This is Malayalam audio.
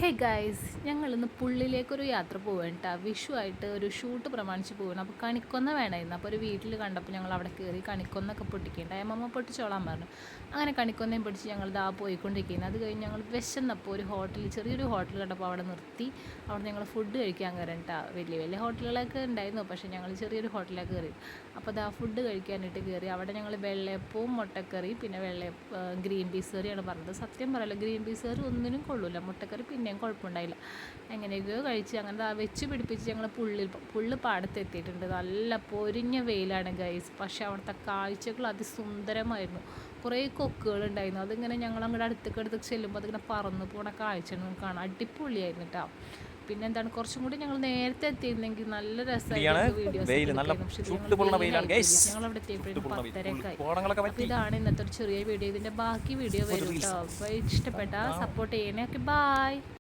ഹേ ഗൈസ്, ഞങ്ങളിന്ന് പുള്ളിലേക്കൊരു യാത്ര പോവാണ് കേട്ടോ. വിഷു ആയിട്ട് ഒരു ഷൂട്ട് പ്രമാണിച്ച് പോകണം. അപ്പോൾ കണിക്കൊന്ന വേണമായിരുന്നു. അപ്പോൾ ഒരു വീട്ടിൽ കണ്ടപ്പോൾ ഞങ്ങൾ അവിടെ കയറി കണിക്കൊന്നൊക്കെ പൊട്ടിക്കേണ്ട അമ്മമ്മ പൊട്ടിച്ചോളാൻ പറഞ്ഞു. അങ്ങനെ കണിക്കൊന്നയും പൊട്ടിച്ച് ഞങ്ങൾ ഇതാ പോയിക്കൊണ്ടിരിക്കുന്നത്. അത് കഴിഞ്ഞ് ഞങ്ങൾ വിശന്നപ്പോൾ ഒരു ഹോട്ടലിൽ, ചെറിയൊരു ഹോട്ടൽ കണ്ടപ്പോൾ അവിടെ നിർത്തി. അവിടെ ഞങ്ങൾ ഫുഡ് കഴിക്കാൻ കയറി കേട്ടോ. വലിയ വലിയ ഹോട്ടലുകളൊക്കെ ഉണ്ടായിരുന്നു, പക്ഷേ ഞങ്ങൾ ചെറിയൊരു ഹോട്ടലിലേക്ക് കയറി. അപ്പോൾ അതാ ഫുഡ് കഴിക്കാനായിട്ട് കയറി. അവിടെ ഞങ്ങൾ വെള്ളയപ്പവും മുട്ടക്കറി പിന്നെ ഗ്രീൻ പീസ് കറിയാണ് പറഞ്ഞത്. സത്യം പറയല്ലോ, ഗ്രീൻ പീസ് കറി ഒന്നിനും കൊള്ളില്ല. മുട്ടക്കറി പിന്നെയും കുഴപ്പമുണ്ടായില്ല. എങ്ങനെയൊക്കെയോ കഴിച്ച് അങ്ങനെ വെച്ച് പിടിപ്പിച്ച് ഞങ്ങൾ പുള്ളി പാടത്തെത്തിയിട്ടുണ്ട്. നല്ല പൊരിഞ്ഞ വെയിലാണ് ഗൈസ്, പക്ഷേ അവിടുത്തെ കാഴ്ചകൾ അതിസുന്ദരമായിരുന്നു. കുറേ കൊക്കുകളുണ്ടായിരുന്നു. അതിങ്ങനെ ഞങ്ങൾ അങ്ങോട്ട് അടുത്തേക്ക് ചെല്ലുമ്പോൾ അതിങ്ങനെ പറന്നു പോണ കാഴ്ച കാണാം. അടിപൊളിയായിരുന്നു കേട്ടോ. പിന്നെ എന്താണ്, കുറച്ചും കൂടി ഞങ്ങൾ നേരത്തെ എത്തിയിരുന്നെങ്കിൽ നല്ല രസമായിരുന്നു വീഡിയോസ്. ഞങ്ങൾ അവിടെ എത്തിയപ്പോഴും 10:30. ഇതാണ് ഇന്നത്തെ ഒരു ചെറിയ വീഡിയോ. ഇതിൻ്റെ ബാക്കി വീഡിയോ വരും കേട്ടോ. അപ്പോൾ ഇഷ്ടപ്പെട്ട സപ്പോർട്ട് ചെയ്യണേ. Okay, by.